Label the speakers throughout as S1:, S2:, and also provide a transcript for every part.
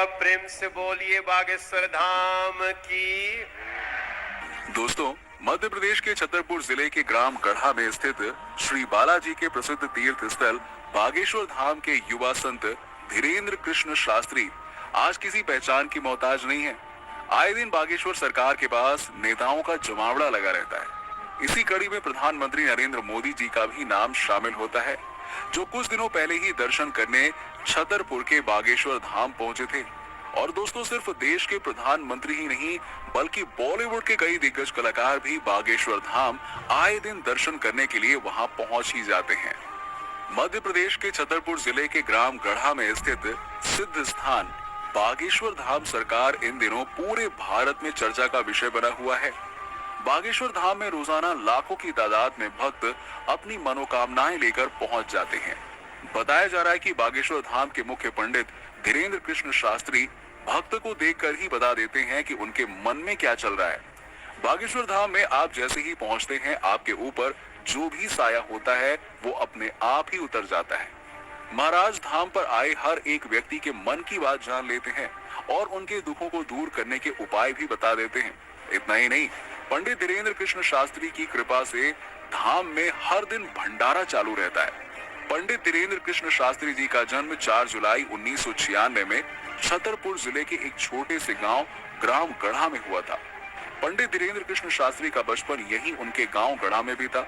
S1: प्रेम से बोलिए बागेश्वर धाम की।
S2: दोस्तों, मध्य प्रदेश के छतरपुर जिले के ग्राम गढ़ा में स्थित श्री बालाजी के प्रसिद्ध तीर्थ स्थल बागेश्वर धाम के युवा संत धीरेन्द्र कृष्ण शास्त्री आज किसी पहचान की मोहताज नहीं है। आए दिन बागेश्वर सरकार के पास नेताओं का जमावड़ा लगा रहता है। इसी कड़ी में प्रधानमंत्री नरेंद्र मोदी जी का भी नाम शामिल होता है, जो कुछ दिनों पहले ही दर्शन करने छतरपुर के बागेश्वर धाम पहुंचे थे। और दोस्तों, सिर्फ देश के प्रधानमंत्री ही नहीं बल्कि बॉलीवुड के कई दिग्गज कलाकार भी बागेश्वर धाम आए दिन दर्शन करने के लिए वहां पहुंच ही जाते हैं। मध्य प्रदेश के छतरपुर जिले के ग्राम गढ़ा में स्थित सिद्ध स्थान बागेश्वर धाम सरकार इन दिनों पूरे भारत में चर्चा का विषय बना हुआ है। बागेश्वर धाम में रोजाना लाखों की तादाद में भक्त अपनी मनोकामनाएं लेकर पहुंच जाते हैं। बताया जा रहा है कि बागेश्वर धाम के मुख्य पंडित धीरेन्द्र कृष्ण शास्त्री भक्त को देखकर ही बता देते हैं कि उनके मन में क्या चल रहा है। बागेश्वर धाम में आप जैसे ही पहुंचते हैं, आपके ऊपर जो भी साया होता है वो अपने आप ही उतर जाता है। महाराज धाम पर आए हर एक व्यक्ति के मन की बात जान लेते हैं और उनके दुखों को दूर करने के उपाय भी बता देते हैं। इतना ही नहीं, पंडित धीरेन्द्र कृष्ण शास्त्री की कृपा से धाम में हर दिन भंडारा चालू रहता है। पंडित धीरेन्द्र कृष्ण शास्त्री जी का जन्म 4 जुलाई 1996 में छतरपुर जिले के एक छोटे से गांव ग्राम गढ़ा में हुआ था। पंडित धीरेन्द्र कृष्ण शास्त्री का बचपन यही उनके गांव गढ़ा में भी था।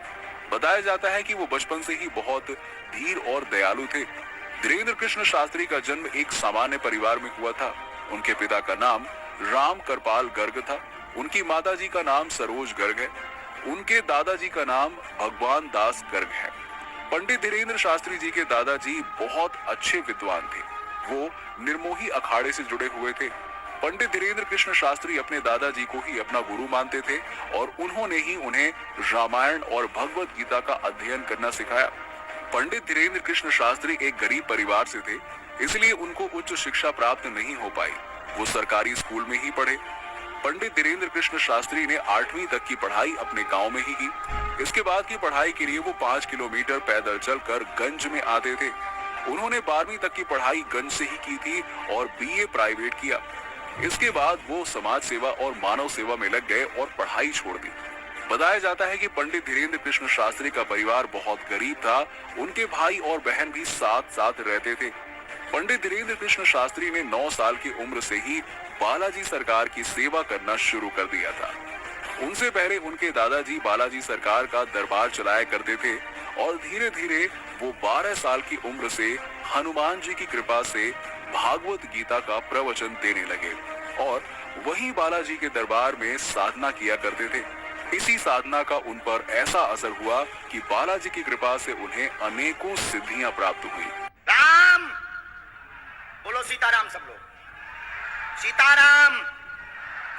S2: बताया जाता है कि वो बचपन से ही बहुत धीर और दयालु थे। धीरेन्द्र कृष्ण शास्त्री का जन्म एक सामान्य परिवार में हुआ था। उनके पिता का नाम राम करपाल गर्ग था। उनकी माता जी का नाम सरोज गर्ग है। उनके दादाजी का नाम भगवान दास गर्ग है। पंडित धीरेन्द्र शास्त्री जी के दादाजी बहुत अच्छे विद्वान थे। वो निर्मोही अखाड़े से जुड़े हुए थे। पंडित धीरेन्द्र कृष्ण शास्त्री अपने दादाजी को ही अपना गुरु मानते थे और उन्होंने ही उन्हें रामायण और भगवत गीता का अध्ययन करना सिखाया। पंडित धीरेन्द्र कृष्ण शास्त्री एक गरीब परिवार से थे, इसलिए उनको उच्च शिक्षा प्राप्त नहीं हो पाई। वो सरकारी स्कूल में ही पढ़े। पंडित धीरेन्द्र कृष्ण शास्त्री ने 8वीं तक की पढ़ाई अपने गांव में ही की। इसके बाद की पढ़ाई के लिए वो 5 किलोमीटर पैदल चलकर गंज में आते थे। उन्होंने 12वीं तक की पढ़ाई गंज से ही की थी और बीए प्राइवेट किया। इसके बाद वो समाज सेवा और मानव सेवा में लग गए और पढ़ाई छोड़ दी। बताया जाता है कि पंडित धीरेन्द्र कृष्ण शास्त्री का परिवार बहुत गरीब था। उनके भाई और बहन भी साथ साथ रहते थे। पंडित धीरेन्द्र कृष्ण शास्त्री ने 9 साल की उम्र से ही बालाजी सरकार की सेवा करना शुरू कर दिया था। उनसे पहले उनके दादाजी बालाजी सरकार का दरबार चलाया करते थे और धीरे धीरे वो 12 साल की उम्र से हनुमान जी की कृपा से भागवत गीता का प्रवचन देने लगे और वहीं बालाजी के दरबार में साधना किया करते थे। इसी साधना का उन पर ऐसा असर हुआ कि बालाजी की कृपा से उन्हें अनेकों सिद्धियां प्राप्त हुई।
S3: राम बोलो, सीताराम सब लोग, सीताराम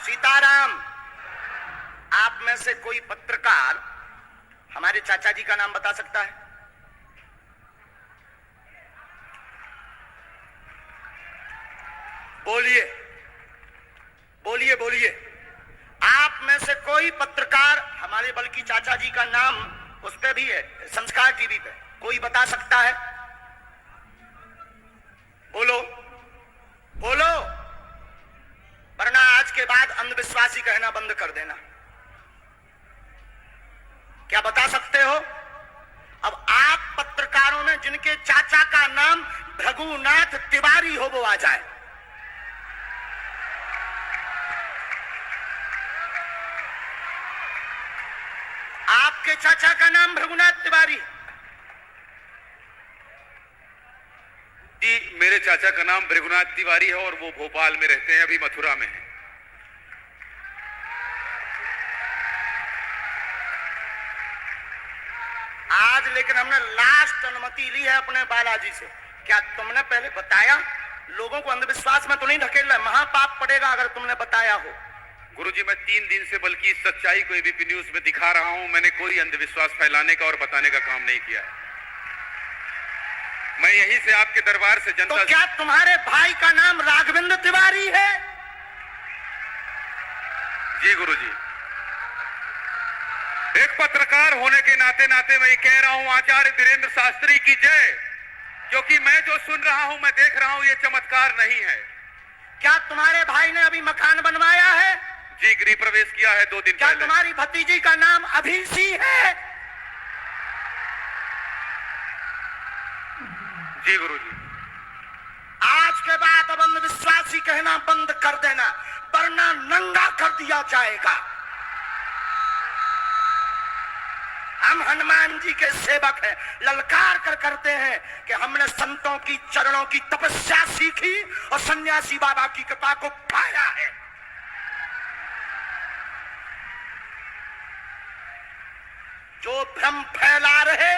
S3: सीताराम। आप में से कोई पत्रकार हमारे चाचा जी का नाम बता सकता है? बोलिए बोलिए बोलिए। आप में से कोई पत्रकार हमारे बल्कि चाचा जी का नाम उस पे भी है, संस्कार टीवी पे, कोई बता सकता है? बोलो बोलो, वरना आज के बाद अंधविश्वासी कहना बंद कर देना। क्या बता सकते हो? अब आप पत्रकारों में जिनके चाचा का नाम भृगुनाथ तिवारी हो वो आ जाए। आपके चाचा का नाम भृगुनाथ तिवारी?
S4: जी, मेरे चाचा का नाम भृगुनाथ तिवारी है और वो भोपाल में रहते हैं, अभी मथुरा में है।
S3: आज लेकिन हमने लास्ट अनुमति ली है अपने बालाजी से। क्या तुमने पहले बताया? लोगों को अंधविश्वास में तो नहीं ढकेलना, महापाप पड़ेगा अगर तुमने बताया हो।
S4: गुरुजी, मैं 3 दिन से बल्कि इस सच्चाई को एबीपी न्यूज में दिखा रहा हूं। मैंने कोई अंधविश्वास फैलाने का और बताने का काम नहीं किया है। मैं यहीं से आपके दरबार से जनता
S3: तो क्या तुम्हारे भाई का नाम राघवेंद्र तिवारी है?
S4: जी गुरुजी, एक पत्रकार होने के नाते नाते मैं ये कह रहा हूं, आचार्य धीरेन्द्र शास्त्री की जय। क्योंकि मैं जो सुन रहा हूं, मैं देख रहा हूं, ये चमत्कार नहीं है।
S3: ने अभी मकान बनवाया है?
S4: जी, गृह प्रवेश किया है 2 दिन
S3: क्या
S4: पहले।
S3: तुम्हारी भतीजी का नाम अभिसी है?
S4: जी गुरुजी।
S3: आज के बाद अब अंधविश्वासी कहना बंद कर देना, वरना नंगा कर दिया जाएगा। हम हनुमान जी के सेवक हैं, ललकार कर करते हैं कि हमने संतों की चरणों की तपस्या सीखी और सन्यासी बाबा की कृपा को पाया है। जो भ्रम फैला रहे,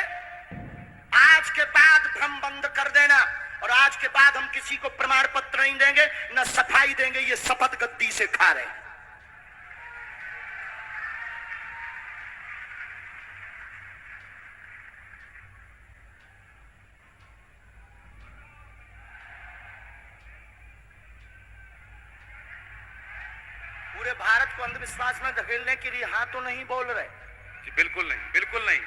S3: आज के बाद भ्रम बंद कर देना। और आज के बाद हम किसी को प्रमाण पत्र नहीं देंगे, न सफाई देंगे, ये शपथ गद्दी से खा रहे हैं। पूरे भारत को अंधविश्वास में धकेलने के लिए हाँ तो नहीं बोल रहे।
S4: जी बिल्कुल नहीं, बिल्कुल नहीं।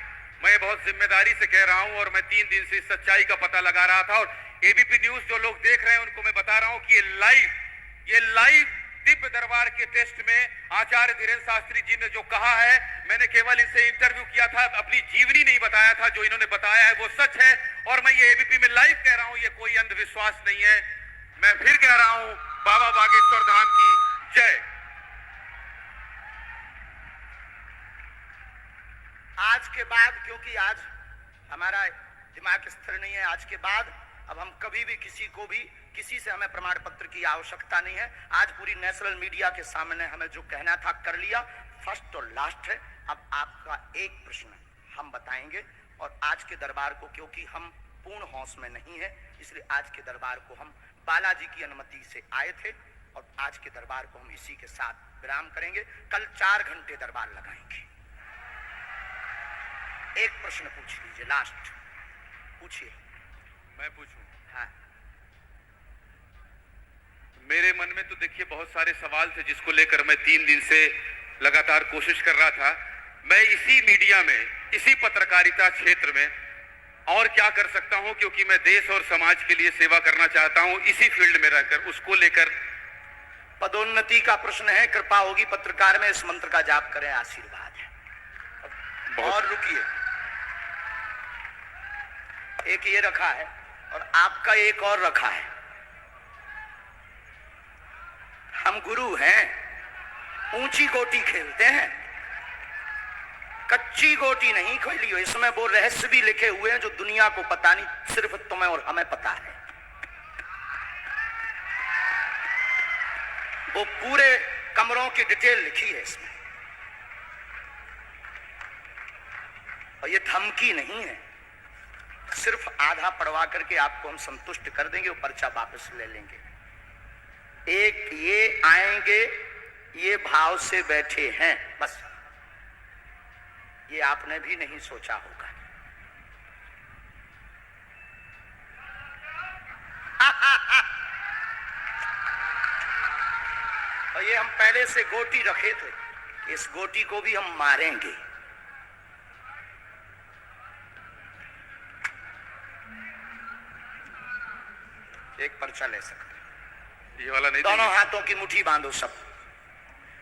S4: मैं बहुत जिम्मेदारी से कह रहा हूं और मैं 3 दिन से इस सच्चाई का पता लगा रहा था। और एबीपी न्यूज जो लोग देख रहे हैं उनको मैं बता रहा हूं कि ये लाइव दिव्य दरबार के टेस्ट में आचार्य धीरेन्द्र शास्त्री जी ने जो कहा है, मैंने केवल इनसे इंटरव्यू किया था, अपनी जीवनी नहीं बताया था। जो इन्होंने बताया है वो सच है और मैं ये एबीपी में लाइव कह रहा हूं, ये कोई अंधविश्वास नहीं है। मैं फिर कह रहा हूं, बाबा बागेश्वर धाम की जय।
S3: आज के बाद, क्योंकि आज हमारा दिमाग स्थिर नहीं है, आज के बाद अब हम कभी भी किसी से हमें प्रमाण पत्र की आवश्यकता नहीं है। आज पूरी नेशनल मीडिया के सामने हमें जो कहना था कर लिया, फर्स्ट और लास्ट है। अब आपका एक प्रश्न हम बताएंगे और आज के दरबार को, क्योंकि हम पूर्ण होश में नहीं है, इसलिए आज के दरबार को हम बालाजी की अनुमति से आए थे और आज के दरबार को हम इसी के साथ विराम करेंगे। कल 4 घंटे दरबार लगाएंगे। एक प्रश्न पूछ लीजिए, लास्ट पूछिए।
S4: मैं पूछूं?
S3: हाँ।
S4: मेरे मन में तो देखिए बहुत सारे सवाल थे जिसको लेकर मैं 3 दिन से लगातार कोशिश कर रहा था। मैं इसी मीडिया में, इसी पत्रकारिता क्षेत्र में और क्या कर सकता हूं, क्योंकि मैं देश और समाज के लिए सेवा करना चाहता हूं इसी फील्ड में रहकर। उसको लेकर
S3: पदोन्नति का प्रश्न है, कृपा होगी पत्रकार में, इस मंत्र का जाप करें, आशीर्वाद है। और रुकिए, एक ये रखा है और आपका एक और रखा है। हम गुरु हैं, ऊंची गोटी खेलते हैं, कच्ची गोटी नहीं खेली हो। इसमें वो रहस्य भी लिखे हुए हैं जो दुनिया को पता नहीं, सिर्फ तुम्हें और हमें पता है। वो पूरे कमरों की डिटेल लिखी है इसमें। और ये धमकी नहीं है, सिर्फ आधा पढ़वा करके आपको हम संतुष्ट कर देंगे, वो पर्चा वापस ले लेंगे। एक ये आएंगे, ये भाव से बैठे हैं, बस ये आपने भी नहीं सोचा होगा। और ये हम पहले से गोटी रखे थे, इस गोटी को भी हम मारेंगे। एक पर्चा ले सकते हैं,
S4: ये वाला नहीं।
S3: दोनों हाथों की मुट्ठी बांधो सब।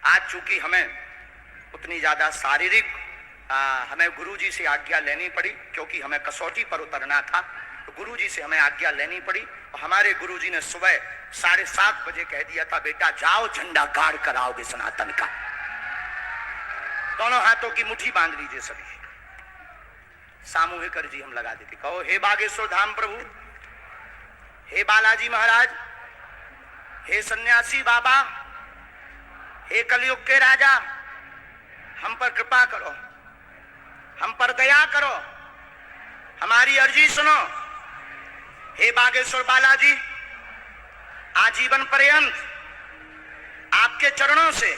S3: आज चूंकि हमें उतनी ज्यादा शारीरिक हमें गुरुजी से आज्ञा लेनी पड़ी, क्योंकि हमें कसौटी पर उतरना था, तो गुरुजी से हमें आज्ञा लेनी पड़ी। और हमारे गुरुजी ने सुबह 7:30 बजे कह दिया था, बेटा जाओ झंडा गाड़ कर आओगे सनातन का। दोनों हाथों की मुट्ठी बांध लीजिए सभी, सामूहिक अर्जी हम लगा देते। कहो, हे बागेश्वर धाम प्रभु, हे बालाजी महाराज, हे सन्यासी बाबा, हे कलयुग के राजा, हम पर कृपा करो, हम पर दया करो, हमारी अर्जी सुनो। हे बागेश्वर बालाजी, आजीवन पर्यंत आपके चरणों से,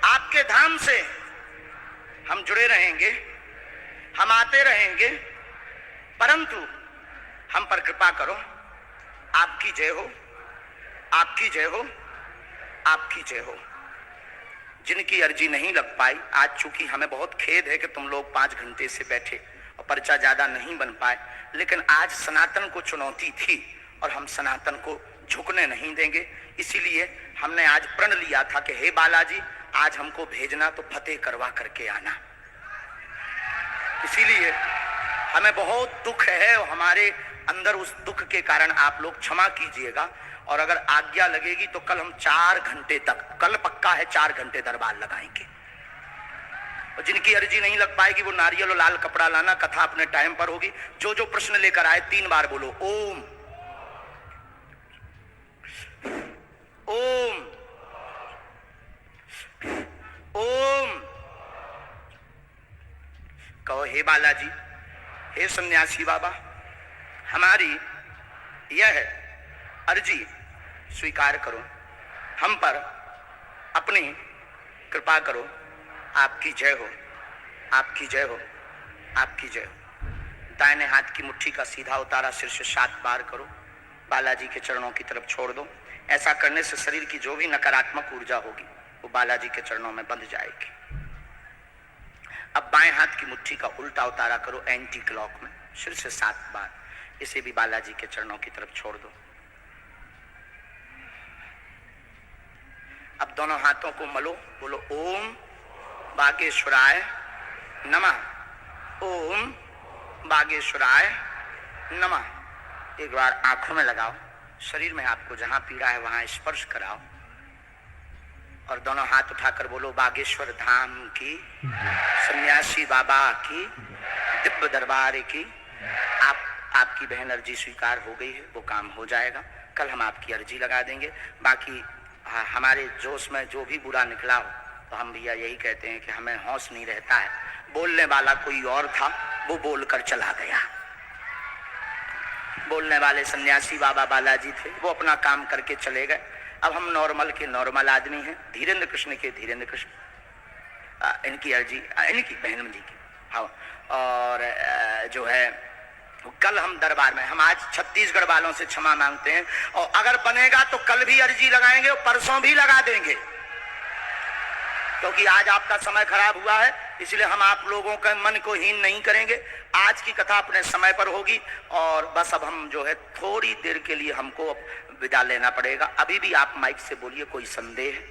S3: आपके धाम से हम जुड़े रहेंगे, हम आते रहेंगे, परंतु हम पर कृपा करो। आपकी जय हो, आपकी जय हो, आपकी जय हो। जिनकी अर्जी नहीं लग पाई, आज चूंकि हमें बहुत खेद है कि तुम लोग 5 घंटे से बैठे और पर्चा ज्यादा नहीं बन पाए, लेकिन आज सनातन को चुनौती थी और हम सनातन को झुकने नहीं देंगे। इसीलिए हमने आज प्रण लिया था कि हे बालाजी, आज हमको भेजना तो फतेह करवा करके आना। इसीलिए हमें बहुत दुख है और हमारे अंदर उस दुख के कारण आप लोग क्षमा कीजिएगा। और अगर आज्ञा लगेगी तो कल हम 4 घंटे तक, कल पक्का है 4 घंटे दरबार लगाएंगे। और जिनकी अर्जी नहीं लग पाएगी वो नारियल और लाल कपड़ा लाना, कथा अपने टाइम पर होगी। जो जो प्रश्न लेकर आए 3 बार बोलो ओम ओम ओम। कहो हे बालाजी, हे सन्यासी बाबा, हमारी यह अर्जी स्वीकार करो, हम पर अपनी कृपा करो। आपकी जय हो, आपकी जय हो, आपकी जय हो। दाहिने हाथ की मुट्ठी का सीधा उतारा सिर से 7 बार करो, बालाजी के चरणों की तरफ छोड़ दो। ऐसा करने से शरीर की जो भी नकारात्मक ऊर्जा होगी वो बालाजी के चरणों में बंध जाएगी। अब बाएं हाथ की मुट्ठी का उल्टा उतारा करो एंटी क्लॉक में, सिर से 7 बार, इसे भी बालाजी के चरणों की तरफ छोड़ दो। अब दोनों हाथों को मलो, बोलो ओम बागेश्वराय नमः, ओम बागेश्वराय नमः। एक बार आंखों में लगाओ, शरीर में आपको जहां पीड़ा है वहां स्पर्श कराओ और दोनों हाथ उठाकर बोलो बागेश्वर धाम की, सन्यासी बाबा की, दिव्य दरबार की। आपकी बहन अर्जी स्वीकार हो गई है, वो काम हो जाएगा। कल हम आपकी अर्जी लगा देंगे। बाकी हमारे जोश में जो भी बुरा निकला हो तो हम भैया यही कहते हैं कि हमें होश नहीं रहता है। बोलने वाला कोई और था, वो बोलकर चला गया। बोलने वाले सन्यासी बाबा बालाजी थे, वो अपना काम करके चले गए। अब हम नॉर्मल के नॉर्मल आदमी हैं, धीरेन्द्र कृष्ण के धीरेन्द्र कृष्ण। इनकी अर्जी, इनकी बहन जी की, हाँ। और जो है कल हम दरबार में, हम आज छत्तीसगढ़ वालों से क्षमा मांगते हैं और अगर बनेगा तो कल भी अर्जी लगाएंगे और परसों भी लगा देंगे, क्योंकि आज आपका समय खराब हुआ है। इसलिए हम आप लोगों के मन को हीन नहीं करेंगे। आज की कथा अपने समय पर होगी और बस अब हम जो है थोड़ी देर के लिए हमको विदा लेना पड़ेगा। अभी भी आप माइक से बोलिए, कोई संदेह है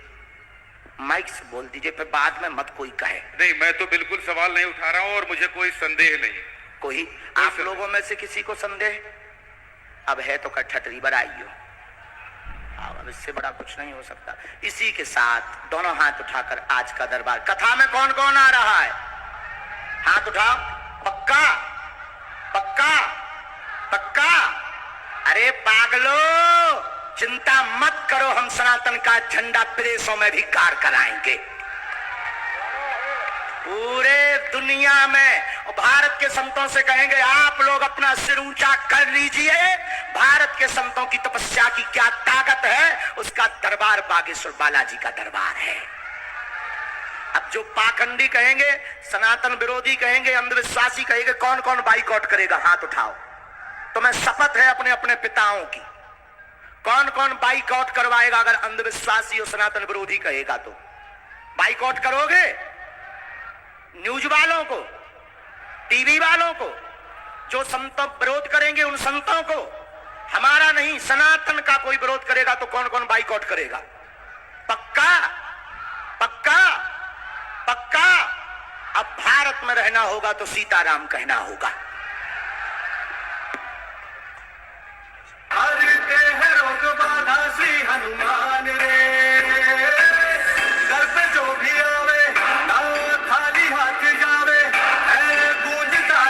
S3: माइक से बोल दीजिए, फिर बाद में मत कोई कहे।
S4: नहीं, मैं तो बिल्कुल सवाल नहीं उठा रहा हूं और मुझे कोई संदेह नहीं।
S3: कोई आप लोगों में से किसी को संदेह? अब है तो ठटरी बराइयो, अब इससे बड़ा कुछ नहीं हो सकता। इसी के साथ दोनों हाथ उठाकर आज का दरबार, कथा में कौन कौन आ रहा है हाथ उठाओ। पक्का पक्का पक्का? अरे पागलो, चिंता मत करो, हम सनातन का झंडा विदेशों में भी कार कराएंगे, पूरे दुनिया में। और भारत के संतों से कहेंगे आप लोग अपना सिर ऊंचा कर लीजिए, भारत के संतों की तपस्या की क्या ताकत है, उसका दरबार बागेश्वर बालाजी का दरबार है। अब जो पाखंडी कहेंगे, सनातन विरोधी कहेंगे, अंधविश्वासी कहेंगे, कौन कौन बाइकआउट करेगा हाथ उठाओ। तुम्हें शपथ है अपने अपने पिताओं की, कौन कौन बाइकआउट करवाएगा अगर अंधविश्वासी और सनातन विरोधी कहेगा तो? बाइकआउट करोगे? न्यूज वालों को, टीवी वालों को, जो संतों विरोध करेंगे उन संतों को, हमारा नहीं सनातन का कोई विरोध करेगा तो कौन कौन बाइकआउट करेगा? पक्का पक्का पक्का? अब भारत में रहना होगा तो सीताराम कहना होगा। श्री हनुमान रे, घर पे जो भी आवे ना खाली हाथ जावे, है गूंजता।